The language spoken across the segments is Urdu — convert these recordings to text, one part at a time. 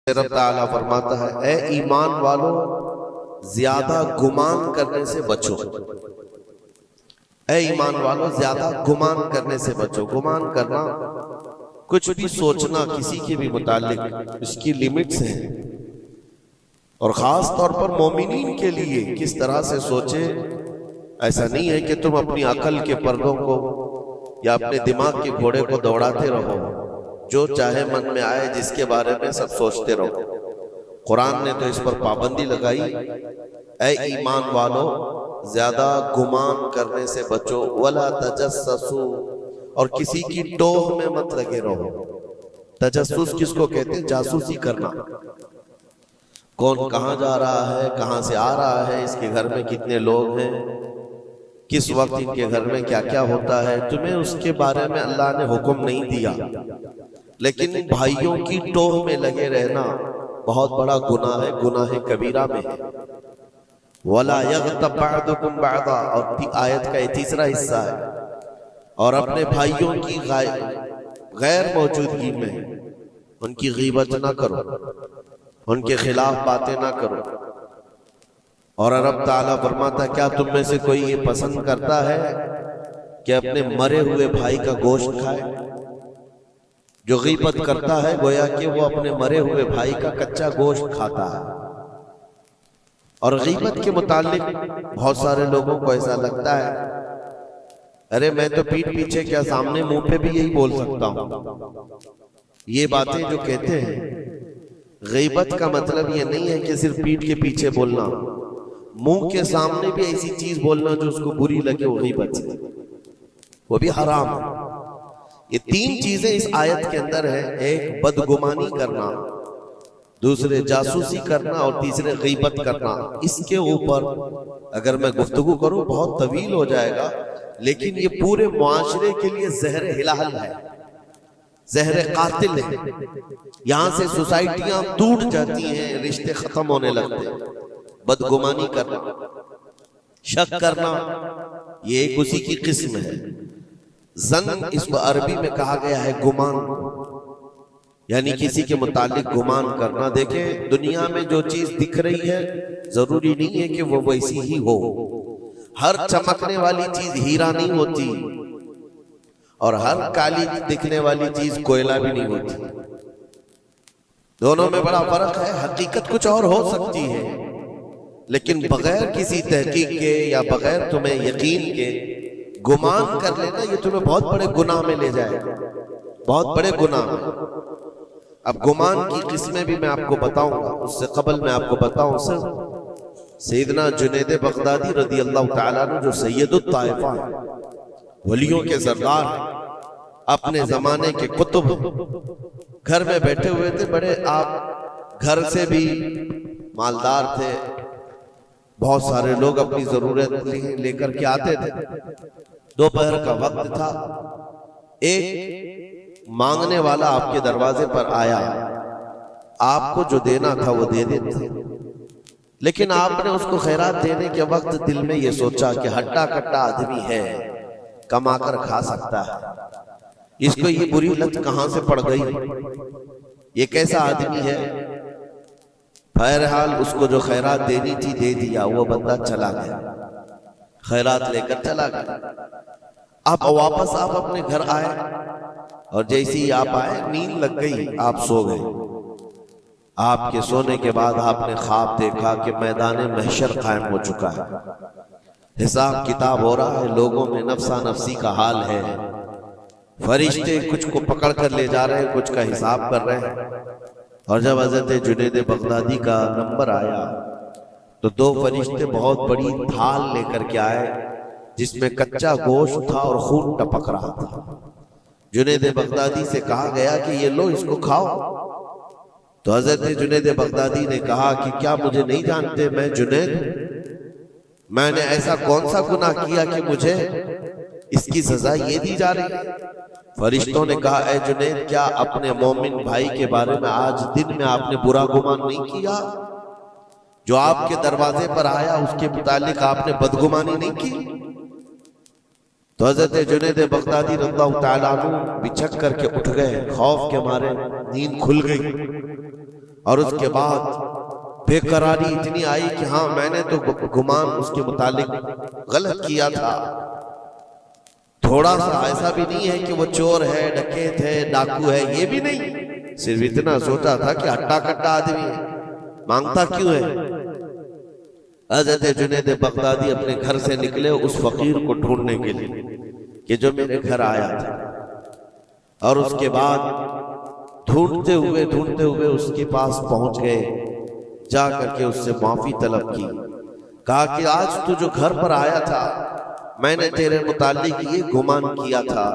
رب تعالیٰ فرماتا ہے اے ایمان والو زیادہ گمان کرنے سے بچو. اے ایمان والو زیادہ گمان کرنے سے بچو. گمان کرنا کچھ بھی سوچنا کسی کے بھی متعلق اس کی لیمٹس ہیں، اور خاص طور پر مومنین کے لیے کس طرح سے سوچے. ایسا نہیں ہے کہ تم اپنی عقل کے پردوں کو یا اپنے دماغ کے گھوڑے کو دوڑاتے رہو، جو چاہے من میں آئے جس کے بارے میں سب سوچتے رہو. قرآن نے تو اس پر پابندی لگائی، اے ایمان والو زیادہ گمان کرنے سے بچو. وَلَا تَجَسَّسُوا، اور کسی کی ٹوہ میں مت لگے رہو. تجسس کس کو کہتے ہیں؟ جاسوسی کرنا. کون کہاں جا رہا ہے، کہاں سے آ رہا ہے، اس کے گھر میں کتنے لوگ ہیں، کس وقت ان کے گھر میں کیا کیا ہوتا ہے، تمہیں اس کے بارے میں اللہ نے حکم نہیں دیا. لیکن بھائیوں کی ٹوہ میں لگے رہنا بہت بڑا گناہ ہے، گناہ کبیرہ میں ہے. وَلَا يَغْتَبْ بَعْضُكُمْ بَعْضًا، اور آیت کا یہ تیسرا حصہ ہے. اور اپنے بھائیوں کی غیر موجودگی میں ان کی غیبت نہ کرو، ان کے خلاف باتیں نہ کرو. اور رب تعالیٰ فرماتا ہے کیا تم میں سے کوئی یہ پسند کرتا ہے کہ اپنے مرے ہوئے بھائی کا گوشت کھائے؟ جو غیبت کرتا ہے گویا کہ وہ اپنے مرے ہوئے بھائی کا کچا گوشت کھاتا ہے. اور غیبت کے متعلق بہت سارے لوگوں کو ایسا لگتا ہے ارے میں تو پیٹھ پیچھے کیا سامنے منہ پہ بھی یہی بول سکتا ہوں. یہ باتیں جو کہتے ہیں غیبت کا مطلب یہ نہیں ہے کہ صرف پیٹھ کے پیچھے بولنا، منہ کے سامنے بھی ایسی چیز بولنا جو اس کو بری لگے وہ غیبت ہے، وہ بھی حرام ہے. یہ تین چیزیں اس آیت کے اندر ہیں، ایک بدگمانی کرنا، دوسرے جاسوسی کرنا، اور تیسرے غیبت کرنا. اس کے اوپر اگر میں گفتگو کروں بہت طویل ہو جائے گا، لیکن یہ پورے معاشرے کے لیے زہر ہلال ہے، زہر قاتل ہے. یہاں سے سوسائٹیاں ٹوٹ جاتی ہیں، رشتے ختم ہونے لگتے ہیں. بدگمانی کرنا، شک کرنا، یہ ایک اسی کی قسم ہے. ظن اس کو عربی میں کہا گیا ہے گمان، یعنی کسی کے متعلق گمان کرنا. دیکھیں دنیا میں جو چیز دکھ رہی ہے ضروری نہیں ہے کہ وہ ویسی ہی ہو. ہر چمکنے والی چیز ہیرا نہیں ہوتی، اور ہر کالی دکھنے والی چیز کوئلہ بھی نہیں ہوتی. دونوں میں بڑا فرق ہے. حقیقت کچھ اور ہو سکتی ہے، لیکن بغیر کسی تحقیق کے یا بغیر تمہیں یقین کے گمان کر لینا یہ تمہیں بہت بڑے گناہ میں لے جائے گا، بہت بڑے گناہ میں. اب گمان کی قسمیں بھی میں آپ کو بتاؤں گا، اس سے قبل میں آپ کو بتاؤں سیدنا جنید بغدادی رضی اللہ تعالیٰ عنہ جو سید الطائفہ ہیں، ولیوں کے سردار ہیں، اپنے زمانے کے قطب، گھر میں بیٹھے ہوئے تھے. بڑے آپ گھر سے بھی مالدار تھے، بہت سارے لوگ اپنی ضرورت لے کر کے آتے تھے. دوپہر کا وقت تھا، ایک مانگنے والا آپ کے دروازے پر آیا. آپ کو جو دینا تھا وہ دے دیتے، لیکن آپ نے اس کو خیرات دینے کے وقت دل میں یہ سوچا کہ ہٹا کٹا آدمی ہے، کما کر کھا سکتا ہے، اس کو یہ بری لت کہاں سے پڑ گئی، یہ کیسا آدمی ہے. بہرحال اس کو جو خیرات دینی تھی دے دیا. وہ بندہ چلا گیا، خیرات لے کر چلا گیا. اب واپس آپ اپنے گھر آئے، اور جیسی ہی آپ آئے نیند لگ گئی، آپ سو گئے. آپ کے سونے کے بعد آپ نے خواب دیکھا کہ میدان محشر قائم ہو چکا ہے، حساب کتاب ہو رہا ہے، لوگوں میں نفسا نفسی کا حال ہے. فرشتے کچھ کو پکڑ کر لے جا رہے ہیں، کچھ کا حساب کر رہے ہیں. اور جب حضرت جنید بغدادی کا نمبر آیا تو دو فرشتے بہت بڑی تھال لے کر کے آئے جس میں کچا گوشت تھا اور خون ٹپک رہا تھا. جنید بغدادی سے کہا گیا کہ یہ لو، اس کو کھاؤ. تو حضرت جنید بغدادی نے کہا کہ کیا مجھے نہیں جانتے؟ میں جنید ہوں. میں نے ایسا کون سا گناہ کیا کہ مجھے اس کی سزا یہ دی جا رہی ہے؟ فرشتوں نے کہا اے جنید کیا اپنے مومن بھائی کے بارے میں آج دن میں آپ نے برا گمان نہیں کیا؟ جو آپ کے دروازے پر آیا اس کے متعلق آپ نے بدگمانی نہیں کی؟ تو حضرت جنید بغدادی رضی اللہ تعالیٰ عنہ بچھک کر کے اٹھ گئے، خوف کے مارے نیند کھل گئی. اور اس کے بعد بے قراری اتنی آئی کہ ہاں میں نے تو گمان اس کے متعلق غلط کیا تھا، تھوڑا سا ایسا بھی نہیں ہے کہ وہ چور ہے، ڈکیت ہے، ڈاکو ہے، یہ بھی نہیں، صرف اتنا سوچا تھا کہ ہٹا کٹا آدمی ہے، مانگتا کیوں ہے۔ حضرت جنید بغدادی اپنے گھر سے نکلے اس فقیر کو ڈھونڈنے کے لیے کہ جو میرے گھر آیا تھا، اور اس کے بعد ڈھونڈتے ہوئے اس کے پاس پہنچ گئے، جا کر کے اس سے معافی طلب کی، کہا کہ آج تو جو گھر پر آیا تھا میں نے تیرے متعلق یہ گمان کیا تھا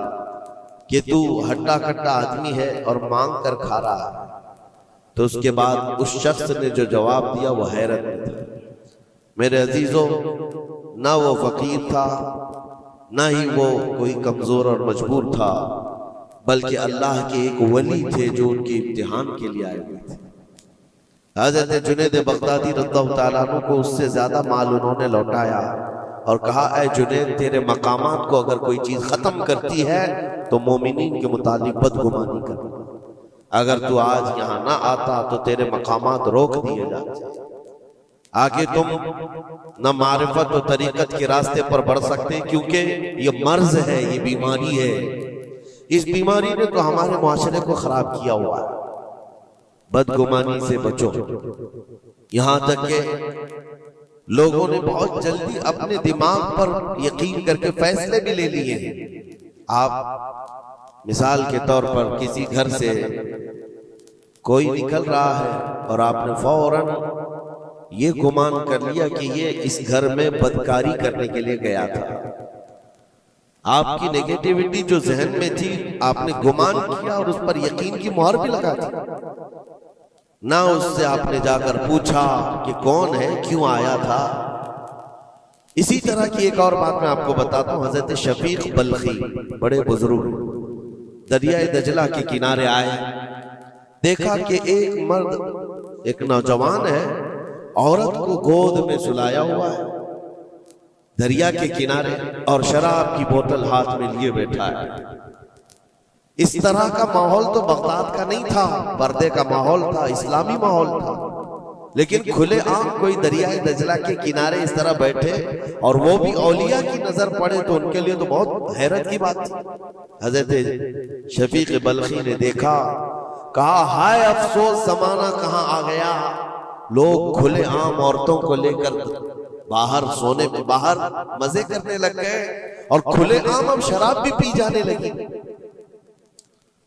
کہ تو ہٹا کٹا آدمی ہے اور مانگ کر کھا رہا ہے۔ تو اس کے بعد اس شخص نے جو جواب دیا وہ حیرت میں تھا۔ میرے عزیزوں، نہ وہ فقیر تھا، نہ ہی وہ کوئی کمزور اور مجبور تھا، بلکہ اللہ کے ایک ولی تھے جو ان کے امتحان کے لیے آئے ہوئے تھے۔ حضرت جنید بغدادی رضی اللہ تعالیٰ عنہ کو اس سے زیادہ مال انہوں نے لوٹایا اور کہا اے جنید، تیرے مقامات کو اگر کوئی چیز ختم کرتی ہے تو مومنین کے متعلق بدگمانی کر، اگر تو آج یہاں نہ آتا تو تیرے مقامات روک دیے جاتے، آگے تم نہ معرفت و طریقت کے راستے پر بڑھ سکتے، کیونکہ یہ مرض ہے، یہ بیماری ہے، اس بیماری نے تو ہمارے معاشرے کو خراب کیا ہوا ہے۔ بدگمانی سے بچو، یہاں تک کہ لوگوں نے بہت جلدی اپنے دماغ پر یقین کر کے فیصلے بھی لے لیے ہیں۔ آپ مثال کے طور پر کسی گھر سے کوئی نکل رہا ہے اور آپ نے فوراً یہ گمان کر لیا کہ یہ اس گھر میں بدکاری کرنے کے لیے گیا تھا۔ آپ کی نیگیٹیوٹی جو ذہن میں تھی آپ نے گمان کیا اور اس پر یقین کی مہر بھی لگا دی، نہ اس سے آپ نے جا کر پوچھا کہ کون ہے، کیوں آیا تھا۔ اسی طرح کی ایک اور بات میں آپ کو بتاتا ہوں۔ حضرت شفیق بلخی بڑے بزرگ دریائے دجلہ کے کنارے آئے، دیکھا کہ ایک مرد، ایک نوجوان ہے، عورت کو گود میں سلایا ہوا ہے دریا کے کنارے، اور شراب کی بوتل ہاتھ میں لیے بیٹھا ہے۔ اس طرح کا ماحول تو بغداد کا نہیں تھا، پردے کا ماحول تھا، اسلامی ماحول تھا، لیکن کھلے عام کوئی دریائے دجلہ کے کنارے اس طرح بیٹھے اور وہ بھی اولیاء کی نظر پڑے تو ان کے لیے تو بہت حیرت کی بات تھی۔ حضرت شفیق بلخی نے دیکھا، کہا ہائے افسوس، زمانہ کہاں آ گیا، لوگ کھلے عام عورتوں کو لے کر باہر سونے میں باہر مزے کرنے لگ گئے، اور کھلے عام اب شراب بھی پی جانے لگی،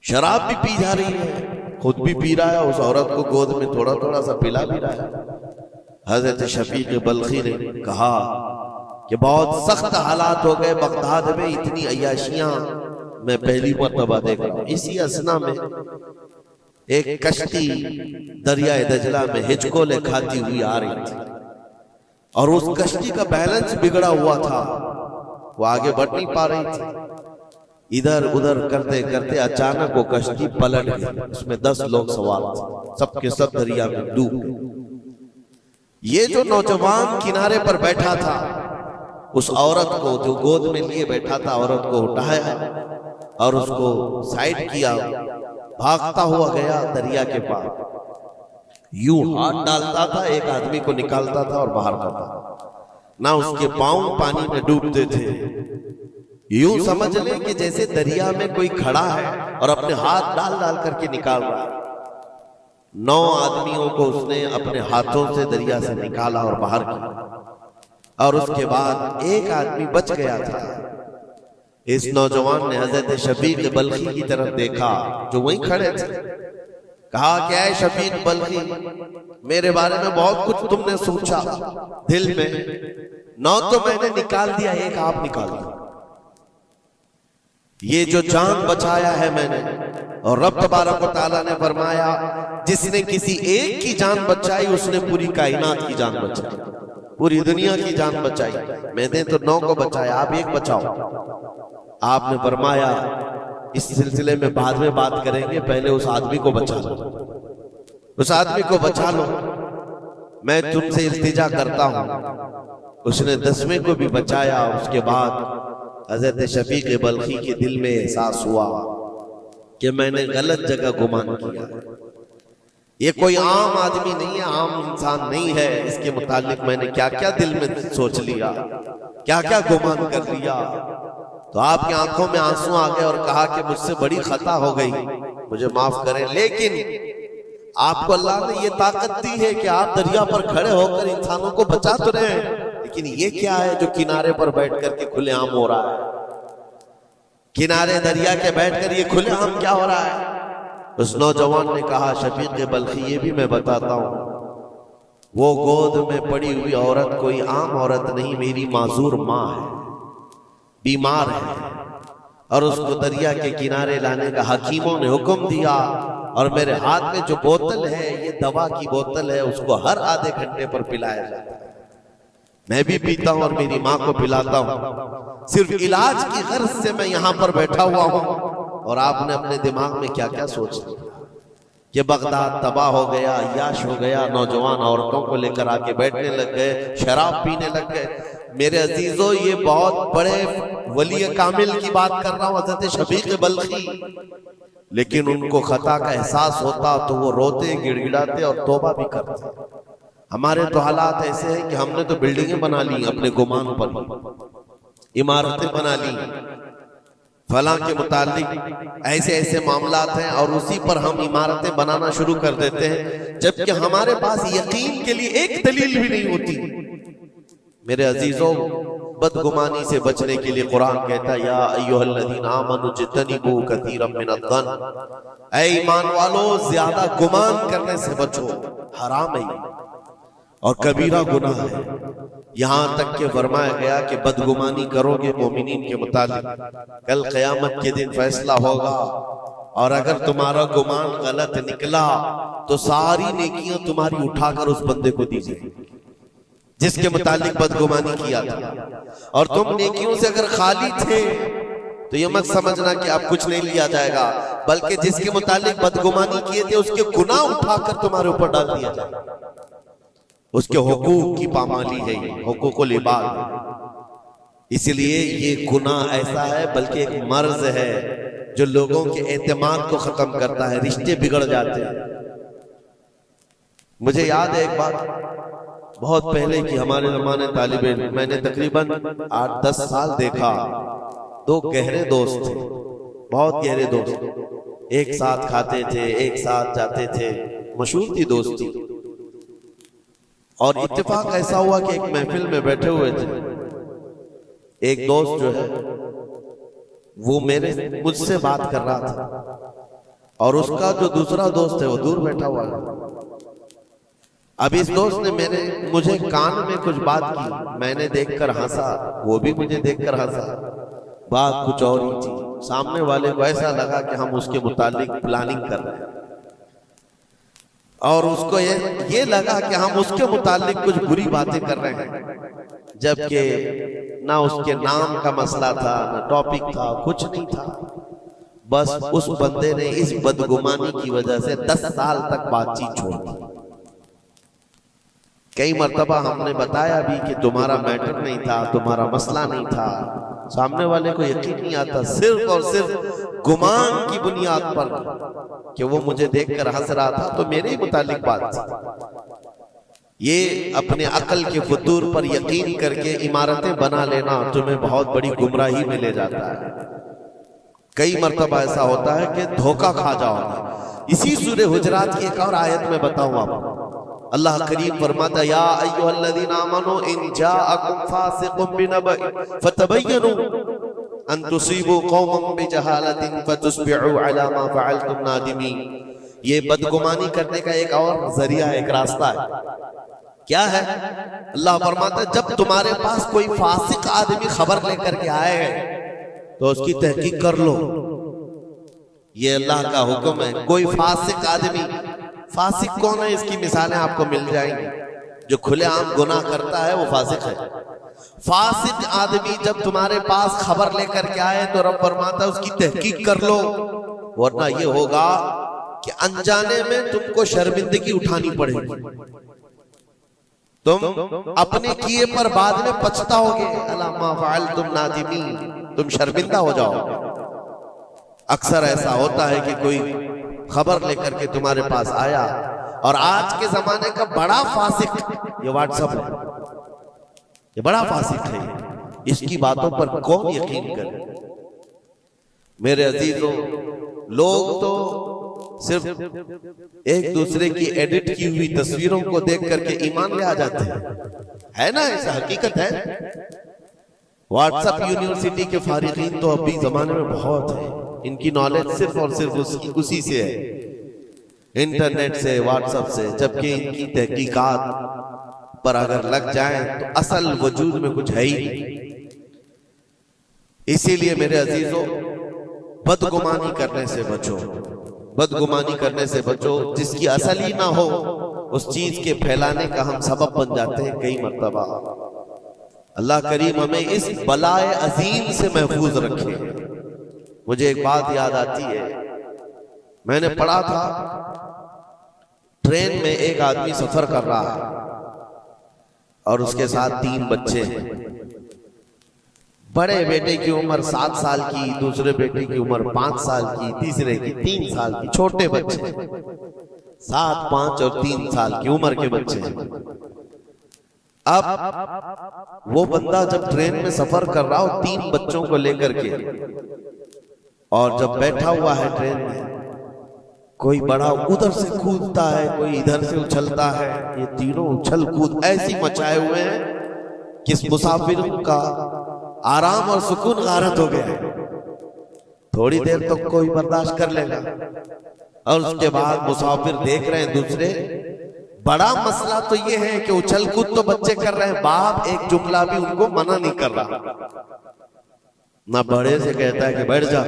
شراب بھی پی جا رہی ہے، خود بھی پی رہا ہے، اس عورت کو گود میں تھوڑا تھوڑا سا پلا بھی رہا ہے۔ حضرت شفیق بلخی نے کہا کہ بہت سخت حالات ہو گئے بغداد میں، اتنی عیاشیاں میں پہلی مرتبہ دیکھ رہا ہوں۔ اسی اثنا میں ایک کشتی دریائے دجلہ میں ہچکولے کھاتی ہوئی آ رہی تھی، اور اس کشتی کا بیلنس بگڑا ہوا تھا، وہ آگے بڑھ نہیں پا رہی تھی۔ ادھر ادھر کرتے کرتے اچانک وہ کشتی پلٹ گئی، اس میں 10 لوگ سوار تھے، سب کے سب دریا میں ڈوب گئے۔ یہ جو نوجوان کنارے پر بیٹھا تھا، اس عورت کو جو گود میں لیے بیٹھا تھا، عورت کو اٹھایا اور اس کو سائڈ کیا، بھاگتا ہوا گیا دریا کے پاس، یوں ہاتھ ڈالتا تھا، ایک آدمی کو نکالتا تھا اور باہر کرتا تھا، نہ اس کے پاؤں پانی میں ڈوبتے تھے، یوں سمجھ لیں کہ جیسے دریا میں کوئی کھڑا ہے اور اپنے ہاتھ ڈال ڈال کر کے نکال رہا ہے۔ 9 آدمیوں کو اس نے اپنے ہاتھوں سے دریا سے نکالا اور باہر کیا، اور اس کے بعد ایک آدمی بچ گیا تھا۔ اس نوجوان نے حضرت شفیق بلخی کی طرف دیکھا جو وہیں کھڑے تھے، کہا کہ اے شفیق بلخی، میرے بارے میں بہت کچھ تم نے سوچا دل میں، 9 تو میں نے نکال دیا، ایک آپ نکال دیا، یہ جو جان بچایا ہے میں نے، اور رب تبارک و تعالیٰ نے فرمایا جس نے کسی ایک کی جان بچائی اس نے پوری کائنات کی جان بچائی، پوری دنیا کی جان بچائی، میں نے تو 9 کو بچایا، آپ ایک بچاؤ۔ آپ نے فرمایا اس سلسلے میں بعد میں بات کریں گے، پہلے اس آدمی کو بچا لو، اس آدمی کو بچا لو، میں تم سے التجا کرتا ہوں۔ اس نے 10ویں کو بھی بچایا۔ اس کے بعد حضرت شفیق بلخی کے دل میں احساس ہوا کہ میں نے غلط جگہ گمان کیا، یہ کوئی عام آدمی نہیں ہے، عام انسان نہیں ہے، اس کے متعلق میں نے کیا کیا دل میں سوچ لیا، کیا کیا گمان کر لیا۔ تو آپ کی آنکھوں میں آنسو آ گئے اور کہا کہ مجھ سے بڑی خطا ہو گئی، مجھے معاف کریں، لیکن آپ کو اللہ نے یہ طاقت دی ہے کہ آپ دریا پر کھڑے ہو کر انسانوں کو بچا تو رہے ہیں، لیکن یہ کیا ہے جو کنارے پر بیٹھ کر کے کھلے عام ہو رہا ہے؟ کنارے دریا کے بیٹھ کر یہ کھلے عام کیا ہو رہا ہے؟ اس نوجوان نے کہا شفیق بلخی یہ بھی میں بتاتا ہوں، وہ گود میں پڑی ہوئی عورت کوئی عام عورت نہیں، میری معذور ماں ہے، بیمار ہے، اور اس کو دریا کے کنارے لانے کا حکیموں نے حکم دیا، اور میرے ہاتھ میں جو بوتل ہے یہ دوا کی بوتل ہے، اس کو ہر آدھے گھنٹے پر پلایا جاتا ہے، میں بھی پیتا ہوں اور میری ماں کو پلاتا ہوں، صرف علاج کی غرض سے میں یہاں پر بیٹھا ہوا ہوں۔ اور آپ نے اپنے دماغ میں کیا کیا سوچ لیا کہ بغداد تباہ ہو گیا، عیاش ہو گیا، نوجوان عورتوں کو لے کر آ کے بیٹھنے لگ گئے، شراب پینے لگ گئے۔ میرے عزیزو یہ بہت بڑے ولی کامل کی بات کر رہا ہوں، حضرت شفیق بلخی، لیکن ان کو خطا کا احساس ہوتا تو وہ روتے، گڑ گڑاتے اور توبہ بھی کرتے۔ ہمارے تو حالات ایسے ہیں کہ ہم نے تو بلڈنگیں بنا لی اپنے گمان پر، عمارتیں بنا لی، فلاں کے متعلق ایسے ایسے معاملات ہیں، اور اسی پر ہم عمارتیں بنانا شروع کر دیتے ہیں، جبکہ ہمارے پاس یقین کے لیے ایک دلیل بھی نہیں ہوتی۔ میرے عزیزوں، بدگمانی سے بچنے کے لیے قرآن کہتا ہے یا ایھا الذین آمنوا اجتنبوا کثیرا من الظن، اے ایمان والو زیادہ گمان کرنے سے بچو، حرام ہے اور کبیرہ گناہ ہے۔ یہاں تک کہ فرمایا گیا کہ بدگمانی کرو گے مومنین کے متعلق، کل قیامت کے دن فیصلہ ہوگا، اور اگر تمہارا گمان غلط نکلا تو ساری نیکیاں تمہاری اٹھا کر اس بندے کو دی جائیں گی جس کے متعلق بدگمانی کیا تھا، اور تم نیکیوں سے اگر خالی تھے تو یہ مت سمجھنا کہ اب کچھ نہیں لیا جائے گا، بلکہ جس کے متعلق بدگمانی کیے تھے اس کے گناہ اٹھا کر تمہارے اوپر ڈال دیا جائے گا۔ اس کے حقوق کی پامالی ہے، یہ حقوق العباد ہے۔ اس لیے یہ گناہ ایسا ہے بلکہ ایک مرض ہے جو لوگوں کے اعتماد کو ختم کرتا ہے، رشتے بگڑ جاتے ہیں۔ مجھے یاد ہے ایک بات بہت پہلے کی، ہمارے زمانے طالب علم، میں نے تقریباً 8-10 سال دیکھا، دو گہرے دوست تھے، بہت گہرے دوست، ایک ساتھ کھاتے تھے، ایک ساتھ جاتے تھے، مشہور تھی دوستی۔ اور اتفاق ایسا ہوا کہ ایک محفل میں بیٹھے ہوئے تھے، ایک دوست جو ہے وہ مجھ سے بات کر رہا تھا، اور اس کا جو دوسرا دوست ہے وہ دور بیٹھا ہوا ہے۔ اب اس دوست نے مجھے کان میں کچھ بات کی، میں نے دیکھ کر ہنسا، وہ بھی مجھے دیکھ کر ہنسا، بات کچھ اور ہی تھی۔ سامنے والے کو ایسا لگا کہ ہم اس کے متعلق پلاننگ کر رہے ہیں، اور اس کو یہ لگا کہ ہم اس کے متعلق کچھ بری باتیں کر رہے ہیں، جبکہ نہ اس کے نام کا مسئلہ تھا، نہ ٹاپک تھا، کچھ نہیں تھا۔ بس اس بندے نے اس بدگمانی کی وجہ سے 10 سال تک بات چیت چھوڑ دی۔ کئی مرتبہ ہم نے بتایا بھی کہ تمہارا میٹر نہیں تھا، تمہارا مسئلہ نہیں تھا، سامنے والے کو یقین نہیں آتا، صرف اور صرف گمان کی بنیاد پر کہ وہ مجھے دیکھ کر ہنس رہا تھا تو میرے ہی متعلق بات تھی۔ یہ اپنے عقل کے فطور پر یقین کر کے عمارتیں بنا لینا تمہیں بہت بڑی گمراہی میں لے جاتا ہے۔ کئی مرتبہ ایسا ہوتا ہے کہ دھوکہ کھا جاؤ گے۔ اسی سورہ حجرات کی ایک اور آیت میں بتاؤں آپ کو، اللہ کریم فرماتا ہے یا ایھا الذین آمنوا ان جاءکم فاسق بنبأ فتبینوا ان تصیبوا قوما بجہالۃ فتصبحوا علی ما فعلتم نادمین۔ یہ بدگمانی کرنے کا ایک اور ذریعہ ہے، ایک راستہ ہے۔ کیا ہے؟ اللہ فرماتا ہے جب تمہارے پاس کوئی فاسق آدمی خبر لے کر کے آئے گا تو اس کی تحقیق کر لو۔ یہ اللہ کا حکم ہے۔ کوئی فاسق آدمی، فاسق کون ہے؟ اس کی مثالیں آپ کو مل جائیں گی۔ جو کھلے عام گناہ کرتا ہے وہ فاسق ہے۔ فاسق آدمی جب تمہارے پاس خبر لے کر کے آئے تو رب فرماتا ہے اس کی تحقیق کر لو، ورنہ یہ ہوگا کہ انجانے میں تم کو شرمندگی اٹھانی پڑے گی، تم اپنے کیے پر بعد میں پچھتاؤ گے، الا ما فعلتم نادمین، تم شرمندہ ہو جاؤ گے۔ اکثر ایسا ہوتا ہے کہ کوئی خبر لے کر کے تمہارے پاس آیا اور آج کے زمانے کا بڑا فاسق یہ واٹس ایپ ہے، یہ بڑا فاسق ہے، اس کی باتوں پر کون یقین کرے؟ میرے عزیزوں، لوگ تو صرف ایک دوسرے کی ایڈٹ کی ہوئی تصویروں کو دیکھ کر کے ایمان لے آ جاتے ہیں، ہے نا؟ ایسا حقیقت ہے۔ واٹس ایپ یونیورسٹی کے فارغین تو ابھی زمانے میں بہت ہیں، ان کی نالج صرف اور صرف اسی سے ہے، انٹرنیٹ سے، واٹس ایپ سے، جبکہ ان کی تحقیقات پر اگر لگ جائیں تو اصل وجود میں کچھ ہے ہی نہیں۔ اسی لیے میرے عزیزوں، بدگمانی کرنے سے بچو، بدگمانی کرنے سے بچو، جس کی اصل ہی نہ ہو اس چیز کے پھیلانے کا ہم سبب بن جاتے ہیں کئی مرتبہ۔ اللہ کریم ہمیں اس بلائے عظیم سے محفوظ رکھے۔ مجھے ایک بات یاد آتی ہے، میں نے پڑھا تھا ٹرین میں ایک آدمی سفر کر رہا ہے اور اس کے ساتھ 3 بچے ہیں۔ بڑے بیٹے کی عمر 7 سال کی، دوسرے بیٹے کی عمر 5 سال کی، تیسرے کی 3 سال کی، چھوٹے بچے 7، 5 اور 3 سال کی عمر کے بچے ہیں۔ اب وہ بندہ جب ٹرین میں سفر کر رہا ہو 3 بچوں کو لے کر کے، اور جب بیٹھا ہوا ہے ٹرین میں، کوئی بڑا ادھر سے کودتا ہے، کوئی ادھر سے اچھلتا ہے، یہ تینوں اچھل کود ایسی مچائے ہوئے ہیں کہ اس مسافر کا آرام اور سکون غارت ہو گیا ہے۔ تھوڑی دیر تک کوئی برداشت کر لے گا، اور اس کے بعد مسافر دیکھ رہے ہیں دوسرے۔ بڑا مسئلہ تو یہ ہے کہ اچھل کود تو بچے کر رہے ہیں، باپ ایک جملہ بھی ان کو منع نہیں کر رہا، نہ بڑے سے کہتا ہے کہ بیٹھ جا،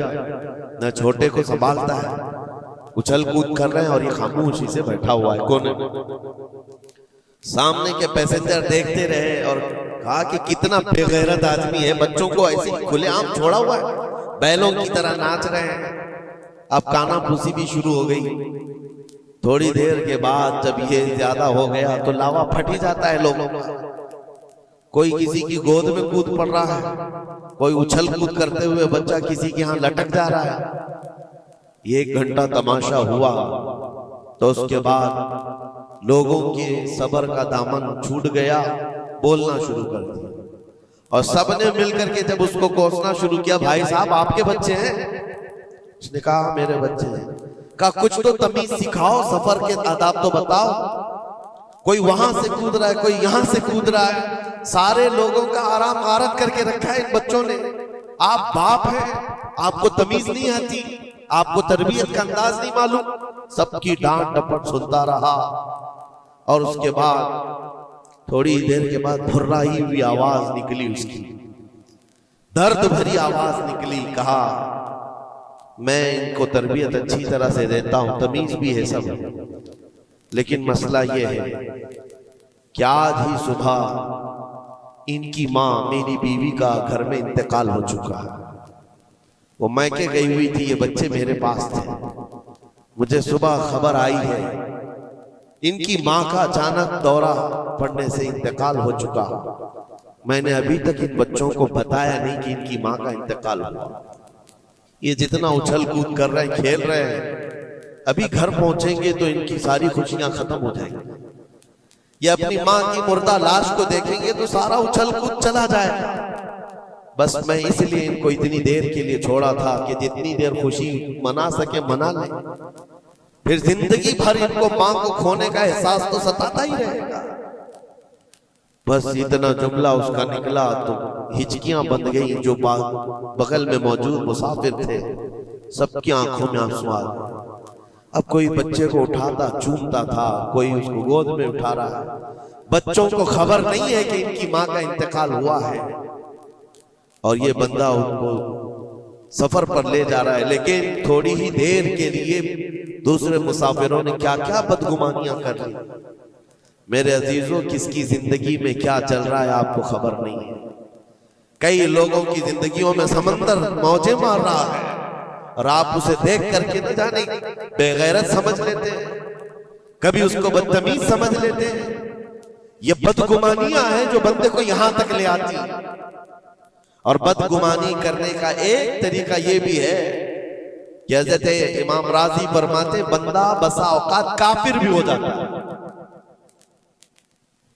نہ چھوٹے کو سنبھالتا ہے۔ اچھل کود کر رہے ہیں اور یہ خاموشی سے بیٹھا ہوا ہے کونے میں۔ سامنے کے پیسنجر دیکھتے رہے اور کہا کہ کتنا بے غیرت آدمی ہے، بچوں کو ایسے کھلے عام چھوڑا ہوا ہے، بیلوں کی طرح ناچ رہے ہیں۔ اب کانا پھوسی بھی شروع ہو گئی۔ تھوڑی دیر کے بعد جب یہ زیادہ ہو گیا تو لاوا پھٹ ہی جاتا ہے لوگوں کا۔ کوئی کسی کی گود میں کود پڑ رہا ہے، کوئی اچھل کود کرتے ہوئے بچہ کسی کے ہاں لٹک جا رہا ہے۔ 1 گھنٹہ تماشا ہوا تو اس کے بعد لوگوں کے صبر کا دامن چھوٹ گیا، بولنا شروع کر دیا، اور سب نے مل کر کے جب اس کو کوسنا شروع کیا، بھائی صاحب آپ کے بچے ہیں؟ اس نے کہا میرے بچے ہیں۔ کہا کچھ تو تمیز سکھاؤ، سفر کے آداب تو بتاؤ۔ کوئی وہاں سے کود رہا ہے، کوئی یہاں سے کود رہا ہے، سارے لوگوں کا آرام غارت کر کے رکھا ہے ان بچوں نے۔ آپ باپ ہیں، آپ کو تمیز نہیں آتی، آپ کو تربیت کا انداز نہیں معلوم۔ سب کی ڈانٹ ڈپٹ سنتا رہا، اور اس کے بعد تھوڑی دیر کے بعد بھرائی ہوئی آواز نکلی، اس کی درد بھری آواز نکلی۔ کہا میں ان کو تربیت اچھی طرح سے دیتا ہوں، تمیز بھی ہے سب، لیکن مسئلہ یہ ہے کہ آج ہی صبح ان کی ماں میری بیوی کا گھر میں انتقال ہو چکا ہے۔ وہ میکے گئی ہوئی تھی، یہ بچے میرے پاس تھے۔ مجھے صبح خبر آئی ہے ان کی ماں کا اچانک دورہ پڑنے سے انتقال ہو چکا۔ میں نے ابھی تک ان بچوں کو بتایا نہیں کہ ان کی ماں کا انتقال ہوا۔ یہ جتنا اچھل کود کر رہے ہیں، کھیل رہے ہیں، ابھی گھر پہنچیں گے تو ان کی ساری خوشیاں ختم ہو جائیں گی۔ یہ اپنی ماں کی مردہ لاش کو دیکھیں گے تو سارا اچھل کود چلا جائے گا۔ بس میں اس لیے ان کو اتنی دیر کے لیے چھوڑا تھا کہ جتنی دیر خوشی منا سکے منا لیں، پھر زندگی بھر ان کو ماں کو کھونے کا احساس تو ستاتا ہی رہے گا۔ بس اتنا جملہ اس کا نکلا تو ہچکیاں بند گئی۔ جو بغل میں موجود مسافر تھے سب کی آنکھوں میں آنسو آ گئے۔ اب کوئی بچے کو اٹھاتا چومتا تھا، کوئی اس کو گود میں اٹھا رہا ہے۔ بچوں کو خبر نہیں ہے کہ ان کی ماں کا انتقال ہوا ہے، اور یہ بندہ ان کو سفر پر لے جا رہا ہے۔ لیکن تھوڑی ہی دیر کے لیے دوسرے مسافروں نے کیا کیا بدگمانیاں کر لی۔ میرے عزیزوں، کس کی زندگی میں کیا چل رہا ہے آپ کو خبر نہیں ہے۔ کئی لوگوں کی زندگیوں میں سمندر موجیں مار رہا ہے، اور آپ اسے دیکھ کر کے نہ جانے بے غیرت سمجھ لیتے ہیں، کبھی اس کو بدتمیز سمجھ لیتے ہیں۔ یہ بدگمانیاں ہیں جو بندے کو یہاں تک لے آتی ہیں۔ اور بدگمانی کرنے کا ایک طریقہ یہ بھی ہے کہ حضرت امام راضی فرماتے بندہ بسا اوقات کافر بھی ہو جاتا ہے،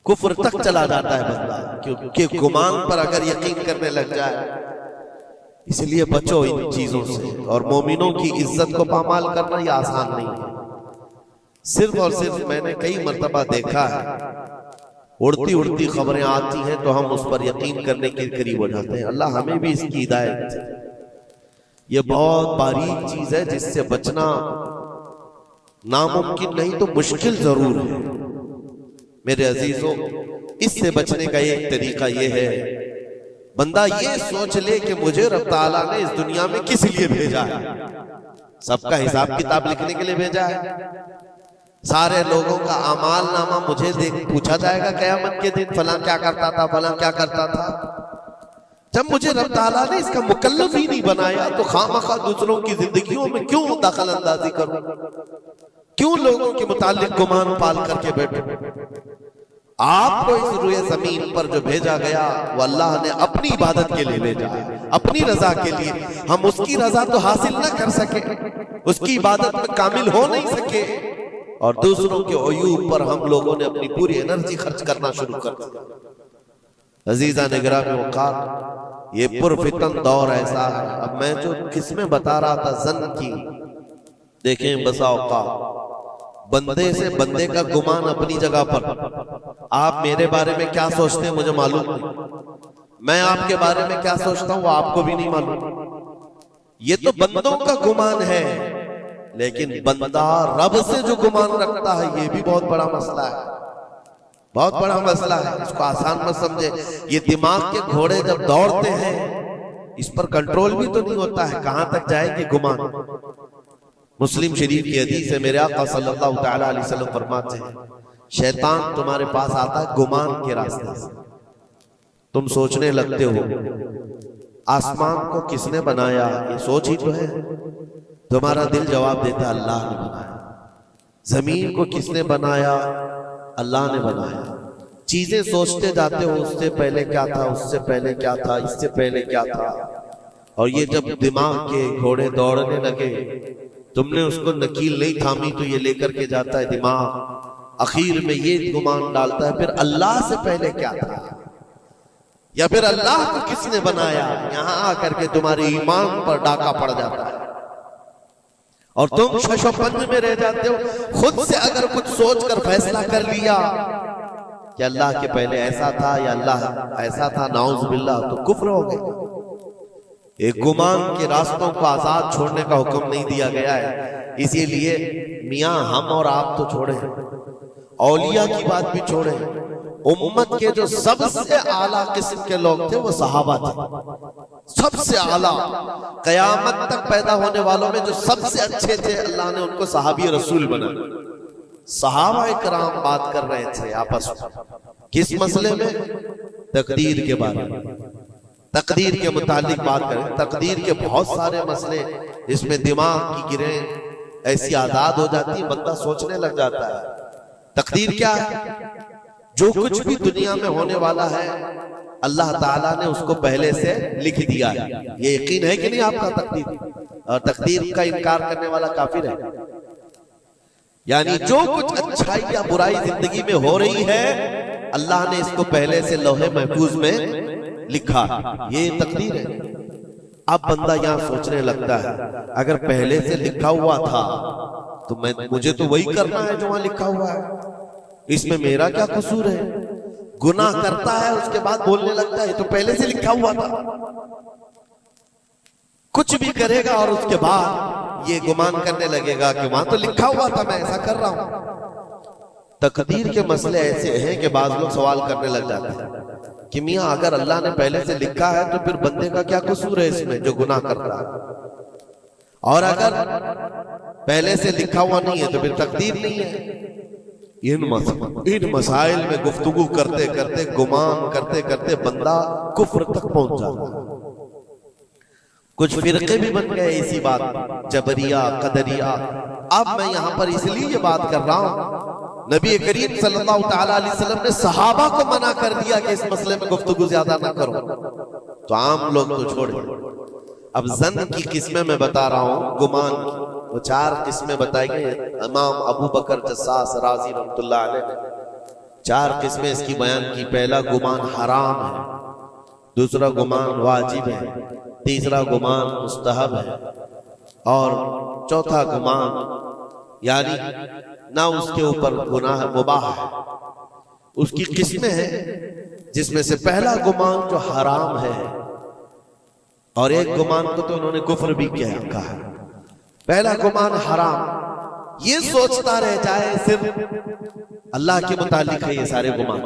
کفر تک چلا جاتا ہے بندہ، کیونکہ گمان پر اگر یقین کرنے لگ جائے۔ اس لیے بچو ان چیزوں سے، اور مومنوں کی عزت کو پامال کرنا یہ آسان نہیں ہے۔ صرف اور صرف میں نے کئی مرتبہ دیکھا ہے، اڑتی اڑتی خبریں آتی ہیں تو ہم اس پر یقین کرنے کے قریب ہو جاتے ہیں۔ اللہ ہمیں بھی اس کی ہدایت، یہ بہت باریک چیز ہے جس سے بچنا ناممکن نہیں تو مشکل ضرور ہے۔ میرے عزیزوں، اس سے بچنے کا ایک طریقہ یہ ہے، بندہ یہ سوچ لے کہ مجھے رب تعالیٰ نے اس دنیا میں کس لیے بھیجا ہے۔ سب کا حساب کتاب لکھنے کے لیے بھیجا ہے، سارے لوگوں کا اعمال نامہ مجھے پوچھا جائے گا قیامت کے دن، فلاں کیا کرتا تھا، فلاں کیا کرتا تھا۔ جب مجھے رب تعالیٰ نے اس کا مکلف ہی نہیں بنایا تو خامخواہ دوسروں کی زندگیوں میں کیوں دخل اندازی کروں، کیوں لوگوں کے متعلق گمان پال کر کے بیٹھوں۔ آپ کو اس روئے زمین پر جو بھیجا گیا وہ اللہ نے اپنی عبادت کے لیے بھیجا ہے، اپنی رضا کے لیے۔ ہم اس کی رضا تو حاصل نہ کر سکے، اس کی عبادت میں کامل ہو نہیں سکے، اور دوسروں کے عیوب پر ہم لوگوں نے اپنی پوری انرجی خرچ کرنا شروع کر دیا۔ عزیزہ نگرامی وقار، یہ پرفتن دور ایسا ہے۔ اب میں جو قسمیں بتا رہا تھا زن کی، دیکھیں بسا اوقات بندے سے بندے کا گمان اپنی جگہ پر، آپ میرے بارے میں کیا سوچتے ہیں مجھے معلوم نہیں، میں آپ کے بارے میں کیا سوچتا ہوں وہ آپ کو بھی نہیں معلوم۔ یہ تو بندوں کا گمان ہے، لیکن بندہ رب سے جو گمان رکھتا ہے یہ بھی بہت بڑا مسئلہ ہے، بہت بڑا مسئلہ ہے۔ اس کو آسان مت سمجھے۔ یہ دماغ کے گھوڑے جب دوڑتے ہیں اس پر کنٹرول بھی تو نہیں ہوتا ہے، کہاں تک جائے گی گمان۔ مسلم شریف کی حدیث ہے، میرے آقا صلی اللہ تعالی علیہ وسلم فرماتے ہیں شیطان تمہارے پاس آتا ہے گمان کے راستے سے، تم سوچنے لگتے ہو آسمان کو کس نے بنایا، یہ سوچ ہی تو ہے، تمہارا دل جواب دیتا ہے اللہ نے بنایا۔ زمین کو کس نے بنایا، اللہ نے بنایا۔ چیزیں سوچتے جاتے ہو اس سے پہلے کیا تھا، اس سے پہلے کیا تھا، اس سے پہلے کیا تھا، اور یہ جب دماغ کے گھوڑے دوڑنے لگے تم نے اس کو نکیل نہیں تھامی تو یہ لے کر کے جاتا ہے دماغ، اخیر میں یہ گمان ڈالتا ہے پھر اللہ سے پہلے کیا تھا، یا پھر اللہ کو کس نے بنایا۔ یہاں آ کر کے تمہارے ایمان پر ڈاکہ پڑ جاتا ہے اور تم شش و پنج میں رہ جاتے ہو۔ خود سے اگر کچھ سوچ کر فیصلہ کر لیا کہ اللہ کے پہلے ایسا تھا یا اللہ ایسا تھا، نعوذ باللہ، تو کفر ہو گئے۔ ایک گمان کے راستوں کو آزاد چھوڑنے کا حکم نہیں دیا گیا ہے، اسی لیے میاں ہم اور آپ تو چھوڑیں، اولیاء کی بات بھی چھوڑیں، امت کے جو سب سے اعلیٰ قسم کے لوگ تھے وہ صحابہ تھے، سب سے اعلیٰ، قیامت تک پیدا ہونے والوں میں جو سب سے اچھے تھے اللہ نے ان کو صحابی رسول بنا۔ صحابہ کرام بات کر رہے تھے آپس میں کس مسئلے میں، تقدیر کے بارے میں، تقدیر کے متعلق بات کریں۔ تقدیر کے بہت سارے مسئلے، اس میں دماغ کی گرہیں ایسی آزاد ہو جاتی، بندہ سوچنے لگ جاتا ہے۔ تقدیر کیا ہے؟ جو کچھ بھی دنیا میں ہونے والا ہے اللہ تعالیٰ نے اس کو پہلے سے لکھ دیا ہے۔ یہ یقین ہے کہ نہیں آپ کا تقدیر؟ اور تقدیر کا انکار کرنے والا کافر ہے۔ یعنی جو کچھ اچھائی یا برائی زندگی میں ہو رہی ہے اللہ نے اس کو پہلے سے لوح محفوظ میں لکھا، یہ تقدیر ہے۔ اب بندہ یہاں سوچنے لگتا ہے اگر پہلے سے لکھا ہوا تھا تو مجھے تو وہی کرنا ہے جو وہاں لکھا ہوا ہے، اس میں میرا کیا قصور ہے؟ گناہ کرتا ہے اس کے بعد بولنے لگتا ہے تو پہلے سے لکھا ہوا تھا۔ کچھ بھی کرے گا اور اس کے بعد یہ گمان کرنے لگے گا کہ وہاں تو لکھا ہوا تھا میں ایسا کر رہا ہوں۔ تقدیر کے مسئلے ایسے ہیں کہ بعض لوگ سوال کرنے لگ جاتے ہیں کہ میاں اگر اللہ نے پہلے سے لکھا ہے تو پھر بندے کا کیا قصور ہے اس میں جو گناہ کر رہا ہے، اور اگر پہلے سے لکھا ہوا نہیں ہے تو پھر تقدیر نہیں ہے۔ ان مسائل میں گفتگو کرتے کرتے، گمان کرتے کرتے بندہ کفر تک پہنچ جاتا ہے۔ کچھ فرقے بھی بن گئے اسی بات، جبریہ، قدریہ۔ اب میں یہاں پر اس لیے یہ بات کر رہا ہوں، نبی کریم صلی اللہ تعالی علیہ وسلم نے صحابہ کو منع کر دیا کہ اس مسئلے میں گفتگو زیادہ نہ کرو، تو عام لوگ تو چھوڑیں۔ اب زن کی قسمیں میں بتا رہا ہوں، گمان کی وہ 4 قسمیں بتائی گئی ہیں امام ابو بکر جساس رازی رحمۃ اللہ علیہ نے 4 قسمیں اس کی بیان کی۔ پہلا گمان حرام ہے، دوسرا گمان واجب ہے، تیسرا گمان مستحب ہے، اور چوتھا گمان یعنی نہ اس کے اوپر گناہ مباح ہے۔ اس کی قسمیں ہیں جس میں سے پہلا گمان جو حرام ہے، اور ایک گمان کو تو انہوں نے کفر بھی کہا ہے۔ پہلا گمان حرام، یہ سوچتا رہ جائے صرف اللہ کے متعلق ہے یہ سارے گمان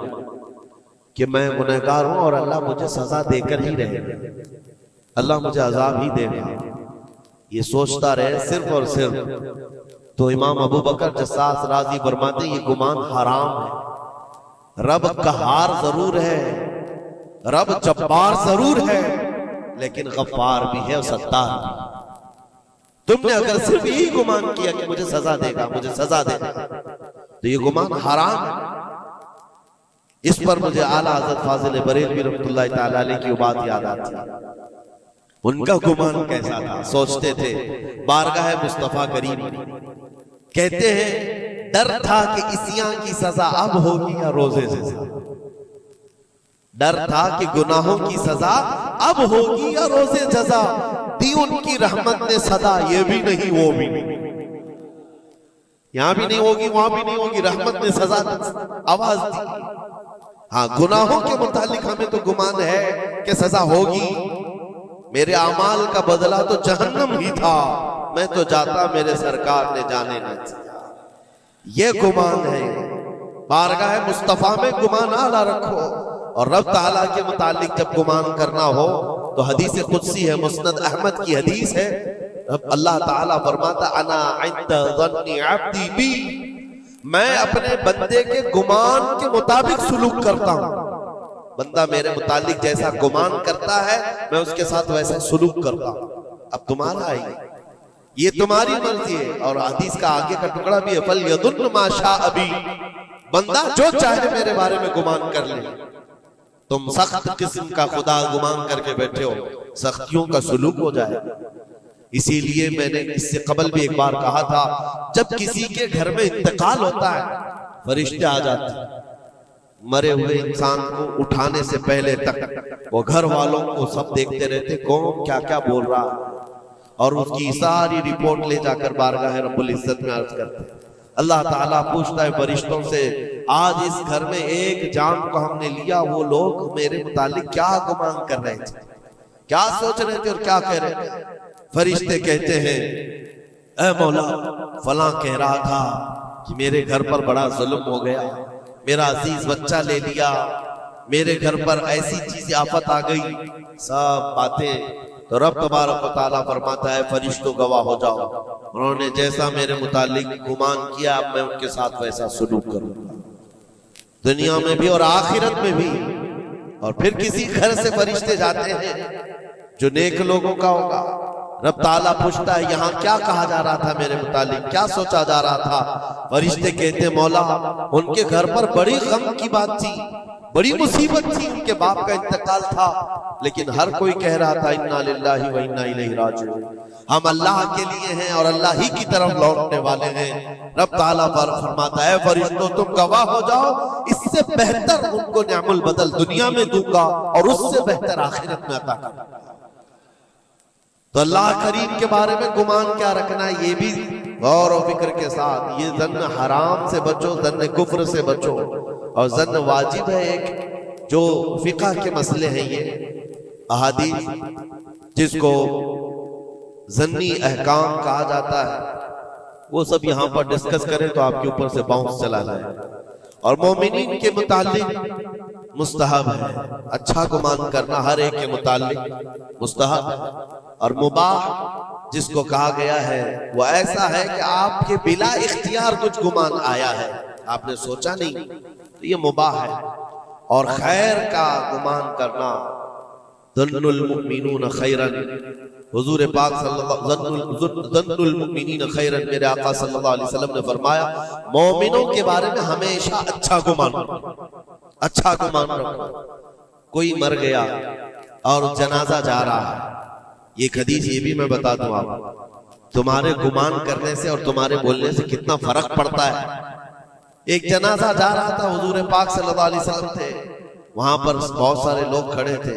کہ میں گنہگار ہوں اور اللہ مجھے سزا دے کر ہی رہے گا، اللہ مجھے عذاب ہی دے گا، یہ سوچتا رہے صرف اور صرف، تو امام ابو بکر جساس رازی فرماتے ہیں یہ گمان حرام ہے۔ رب قہار ضرور ہے، رب جبار ضرور ہے، لیکن غفار بھی ہے اور ستار بھی۔ تم نے اگر صرف یہی گمان کیا کہ مجھے سزا دے گا، مجھے سزا دے گا، تو یہ گمان حرام ہے۔ اس پر مجھے اعلیٰ حضرت فاضل بریلوی رحمۃ اللہ تعالی علیہ کی بات یاد آتی ہے۔ ان کا گمان کیسا تھا؟ سوچتے تھے بارگاہ مصطفیٰ کریم، کہتے ہیں ڈر تھا کہ عصیاں کی سزا اب ہوگی یا روزے سے زیادہ، ڈر تھا کہ گناہوں کی سزا اب ہوگی یا روزے جزا، دی ان کی رحمت نے صدا، یہ بھی نہیں وہ بھی نہیں، یہاں بھی نہیں ہوگی وہاں بھی نہیں ہوگی، رحمت نے سزا آواز دی۔ ہاں گناہوں کے متعلق ہمیں تو گمان ہے کہ سزا ہوگی، میرے اعمال کا بدلہ تو جہنم ہی تھا، میں تو جاتا میرے سرکار نے جانے نہ دیا، یہ گمان ہے۔ بارگاہ مصطفیٰ میں گمان اعلیٰ رکھو، اور رب تعالیٰ کے متعلق جب گمان کرنا ہو تو حدیث قدسی ہے، مسند احمد کی حدیث ہے، اللہ تعالیٰ فرماتا انا عند ظن عبدی بی، میں اپنے بندے کے گمان کے مطابق سلوک کرتا ہوں، بندہ میرے متعلق جیسا گمان کرتا ہے میں اس کے ساتھ ویسا سلوک کرتا ہوں۔ اب تمہارا ہی یہ تمہاری مرضی ہے، اور حدیث کا آگے کا ٹکڑا بھی ہے فَلْيَظُنُّ مَا شَاءَ بِي، بندہ جو چاہے میرے بارے میں گمان کر لے۔ تم سخت قسم کا خدا گمان کر کے بیٹھے ہو، سختیوں کا سلوک ہو جائے۔ اسی لیے میں نے اس سے قبل بھی ایک بار کہا تھا، جب کسی کے گھر میں انتقال ہوتا ہے فرشتے آ جاتے ہیں، مرے ہوئے انسان کو اٹھانے سے پہلے تک وہ گھر والوں کو سب دیکھتے رہتے کون کیا کیا بول رہا ہے، اور اس کی ساری رپورٹ لے جا کر بارگاہ رب العزت میں عرض کرتے ہیں۔ اللہ تعالیٰ پوچھتا ہے فرشتوں سے، آج اس گھر میں ایک جان کو ہم نے لیا، وہ لوگ میرے متعلق کیا گمان کر رہے تھے، کیا سوچ رہے تھے اور کیا کہہ رہے تھے؟ فرشتے کہتے ہیں اے مولا فلاں کہہ رہا تھا کہ میرے گھر پر بڑا ظلم ہو گیا، میرا عزیز بچہ لے لیا، میرے گھر پر ایسی چیز آفت آ گئی، سب باتیں۔ تو رب تبارک و تعالیٰ فرماتا ہے فرشتوں گواہ ہو جاؤ، انہوں نے جیسا میرے متعلق گمان کیا اب میں ان کے ساتھ ویسا سلوک کروں گا، دنیا میں بھی اور آخرت میں بھی۔ اور پھر کسی گھر سے فرشتے جاتے ہیں جو نیک لوگوں کا ہوگا، رب تعالیٰ پوچھتا ہے یہاں کیا کہا جا رہا تھا میرے متعلق، کیا سوچا جا رہا تھا؟ فرشتے کہتے ہیں مولا ان کے گھر پر بڑی غم کی بات تھی، بڑی مصیبت تھی، ان کے باپ کا انتقال تھا، لیکن ہر کوئی کہہ رہا تھا انا للہ و انا الیہ راجعون، ہم اللہ کے لیے ہیں اور اللہ ہی کی طرف لوٹنے والے ہیں۔ رب تعالیٰ فرماتا ہے فرشتوں تم گواہ ہو جاؤ، اس سے بہتر ان کو نعم البدل دنیا میں دوں گا اور اس سے بہتر آخرت میں عطا کروں گا۔ تو اللہ کریم کے بارے میں گمان کیا رکھنا ہے، یہ بھی غور و فکر کے ساتھ۔ یہ ظن حرام سے بچو، ظن کفر سے بچو، اور ظن واجب ہے ایک جو فقہ کے مسئلے ہیں، یہ احادیث جس کو ظنی احکام کہا جاتا ہے، وہ سب یہاں پر ڈسکس کریں تو آپ کے اوپر سے باؤنس چلا جائے۔ اور مومنین کے متعلق مستحب ہے، اچھا گمان کرنا ہر ایک کے متعلق مستحب ہے، اور مباح جس کو کہا گیا ہے وہ ایسا ہے کہ آپ کے بلا اختیار کچھ گمان آیا ہے، آپ نے سوچا نہیں، تو یہ مباح ہے۔ اور خیر کا گمان کرنا، ظن المؤمنون خیرا، حضور پاک صلی اللہ ظن المؤمنین خیرا، میرے آقا صلی اللہ علیہ وسلم نے فرمایا مومنوں کے بارے میں ہمیشہ اچھا گمان رکھو، اچھا گمان رکھو۔ کوئی مر گیا اور جنازہ جا رہا ہے، ایک حدیث یہ بھی میں بتا دوں آپ، تمہارے گمان کرنے سے اور تمہارے بولنے سے کتنا فرق پڑتا ہے۔ ایک جنازہ جا رہا تھا، حضور پاک صلی اللہ علیہ وسلم تھے، وہاں پر بہت سارے لوگ کھڑے تھے،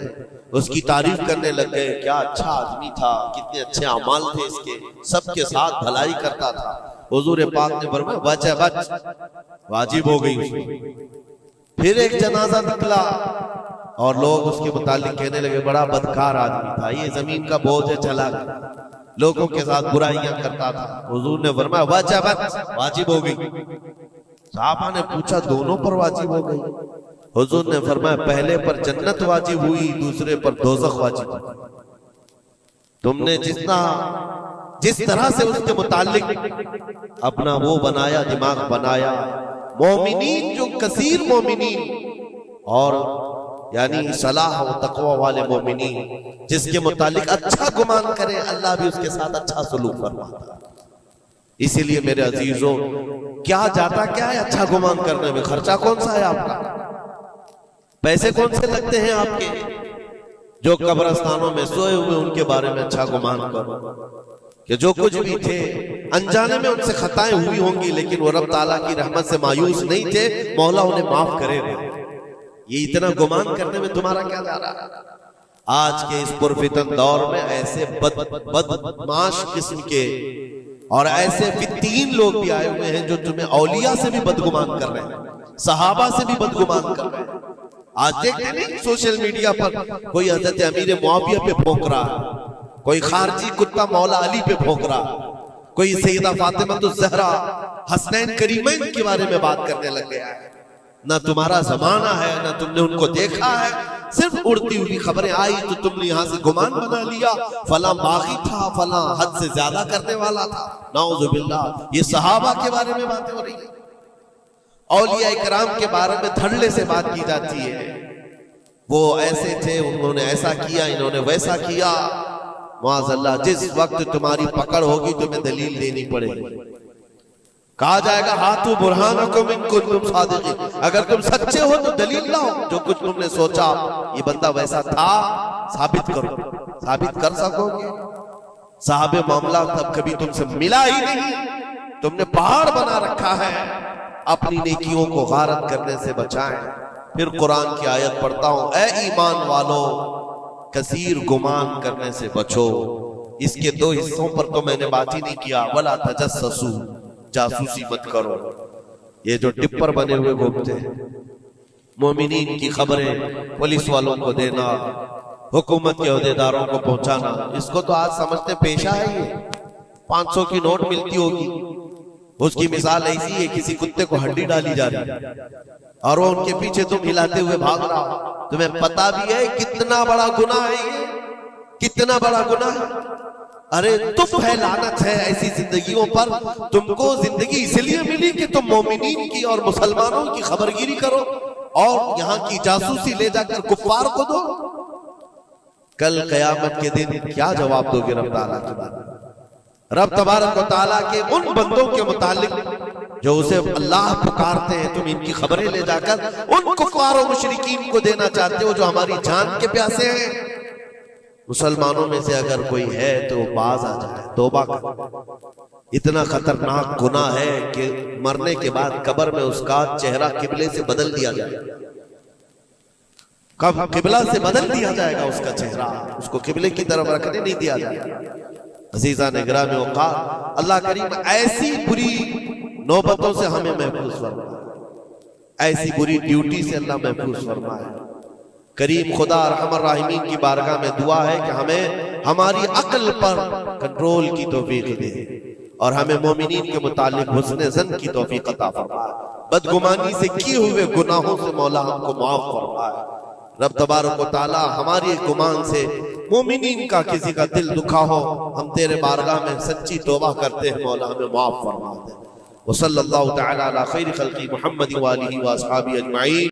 اس کی تعریف کرنے لگ گئے، کیا اچھا آدمی تھا، کتنے اچھے اعمال تھے اس کے، سب کے ساتھ بھلائی کرتا تھا۔ حضور پاک نے فرمایا بچ واجب ہو گئی اس کو۔ پھر ایک جنازہ نکلا اور لوگ اس کے متعلق کہنے لگے بڑا بدکار آدمی تھا، یہ زمین کا بوجھ ہے، چلا گیا، لوگوں کے ساتھ برائیاں کرتا تھا۔ حضور نے فرمایا واجب ہو گئی۔ صحابہ نے پوچھا دونوں پر واجب ہو گئی؟ حضور نے فرمایا پہلے پر جنت واجب ہوئی، دوسرے پر دوزخ واجب ہوئی۔ تم نے جس طرح سے اس کے متعلق اپنا وہ بنایا، دماغ بنایا، مومنین جو کثیر مومنین اور یعنی صلاح و تقوی والے مومنین جس کے متعلق اچھا گمان کرے، اللہ بھی اس کے ساتھ اچھا سلوک فرماتا ہے۔ اسی لیے میرے عزیزوں، کیا جاتا کیا ہے اچھا گمان کرنے میں؟ خرچہ کون سا ہے آپ کا؟ پیسے کون سے لگتے ہیں آپ کے؟ جو قبرستانوں میں سوئے ہوئے ان کے بارے میں اچھا گمان کرو کہ جو کچھ بھی تھے انجانے میں ان سے خطائیں ہوئی ہوں گی، لیکن وہ رب تعالیٰ کی رحمت سے مایوس نہیں تھے، مولا انہیں معاف کرے گا۔ یہ اتنا گمان کرنے میں تمہارا کیا جا رہا ہے؟ آج کے اس پرفتن دور میں ایسے بدمعاش قسم کے اور ایسے فتین لوگ بھی آئے ہوئے ہیں جو تمہیں اولیاء سے بھی بدگمان کر رہے ہیں، صحابہ سے بھی بدگمان کر رہے ہیں۔ آج دیکھتے نہیں سوشل میڈیا پر کوئی حضرت امیر معاویہ پہ بھونک رہا، کوئی خارجی کتا مولا علی پہ بھونک رہا، کوئی سیدہ فاطمہ الزہرا حسنین کریمین کے بارے میں بات کرنے لگ گیا ہے۔ نہ تمہارا زمانہ ہے، نہ تم نے ان کو دیکھا ہے، صرف اڑتی ہوئی خبریں آئی تو تم نے یہاں سے گمان بنا لیا، فلاں باغی تھا، فلاں حد سے زیادہ کرنے والا تھا۔ نعوذ باللہ، یہ صحابہ کے بارے میں باتیں ہو رہی ہیں، اولیاء اکرام کے بارے میں دھڑلے سے بات کی جاتی ہے، وہ ایسے تھے، انہوں نے ایسا کیا، انہوں نے ویسا کیا۔ معاذ اللہ، جس وقت تمہاری پکڑ ہوگی تمہیں دلیل دینی پڑے گی، کہا جائے گا ہاتھو برہانکم ان کنتم صادقین، اگر تم سچے ہو تو دلیل لاؤ، جو کچھ تم نے سوچا یہ بندہ ویسا تھا ثابت کرو۔ ثابت کر سکو گے؟ صاحب معاملہ تب کبھی تم سے ملا ہی نہیں، تم نے پہاڑ بنا رکھا ہے۔ اپنی نیکیوں کو غارت کرنے سے بچائیں۔ پھر قرآن کی آیت پڑھتا ہوں، اے ایمان والو کثیر گمان کرنے سے بچو۔ اس کے دو حصوں پر تو میں نے بات ہی نہیں کیا، ولا تجسسو، جاسوسی مت کرو۔ یہ جو ٹپر بنے ہوئے گھومتے ہیں، مومنین کی خبریں پولیس والوں کو دینا، حکومت کے عہدیداروں کو پہنچانا، اس کو تو آج سمجھتے پیشہ ہے۔ یہ 500 کی نوٹ ملتی ہوگی، اس کی مثال ایسی ہے، کسی کتے کو ہڈی ڈالی جا رہی ہے اور وہ ان کے پیچھے تم ہلاتے ہوئے بھاگ رہا ہو۔ تمہیں پتا بھی ہے کتنا بڑا گناہ ہے یہ، کتنا بڑا گناہ ہے۔ ارے تم ہے، لعنت ہے ایسی زندگیوں پر۔ تم کو زندگی اس لیے ملی کہ تم مومنین کی اور مسلمانوں کی خبرگیری کرو اور یہاں کی جاسوسی لے جا کر کفار کو دو۔ کل قیامت کے دن کیا جواب دو گے رب تعالیٰ کے بارے میں؟ رب تبارک و تعالیٰ کے ان بندوں کے متعلق جو اسے اللہ پکارتے ہیں، تم ان کی خبریں لے جا کر ان کفار و مشرکین کو دینا چاہتے ہو جو ہماری جان کے پیاسے ہیں۔ مسلمانوں میں سے اگر کوئی ہے تو باز آ جائے، توبہ کر۔ اتنا خطرناک گناہ ہے کہ مرنے کے بعد قبر میں اس کا چہرہ قبلے سے بدل دیا جائے، قبلہ سے بدل دیا جائے گا اس کا چہرہ، اس کو قبلے کی طرف رکھنے نہیں دیا جائے گا۔ عزیزان گرامی اوقات، اللہ کریم ایسی بری نوبتوں سے ہمیں محفوظ فرمائے، ایسی بری ڈیوٹی سے اللہ محفوظ فرمائے۔ کریم خدا ارحم الراحمین کی بارگاہ میں دعا ہے کہ ہمیں ہماری عقل پر کنٹرول کی توفیق دے اور ہمیں مومنین کے متعلق حسن ظن کی توفیق عطا فرمائے۔ بدگمانی سے کیے ہوئے گناہوں سے مولا ہم کو معاف فرمائے۔ رب تبارک و تعالی ہماری گمان سے مومنین کا کسی کا دل دکھا ہو، ہم تیرے بارگاہ میں سچی توبہ کرتے ہیں، مولا ہمیں معاف فرما دے۔ وصلی اللہ تعالی علی خیر خلقی محمد وآلہ واصحابہ اجمعین۔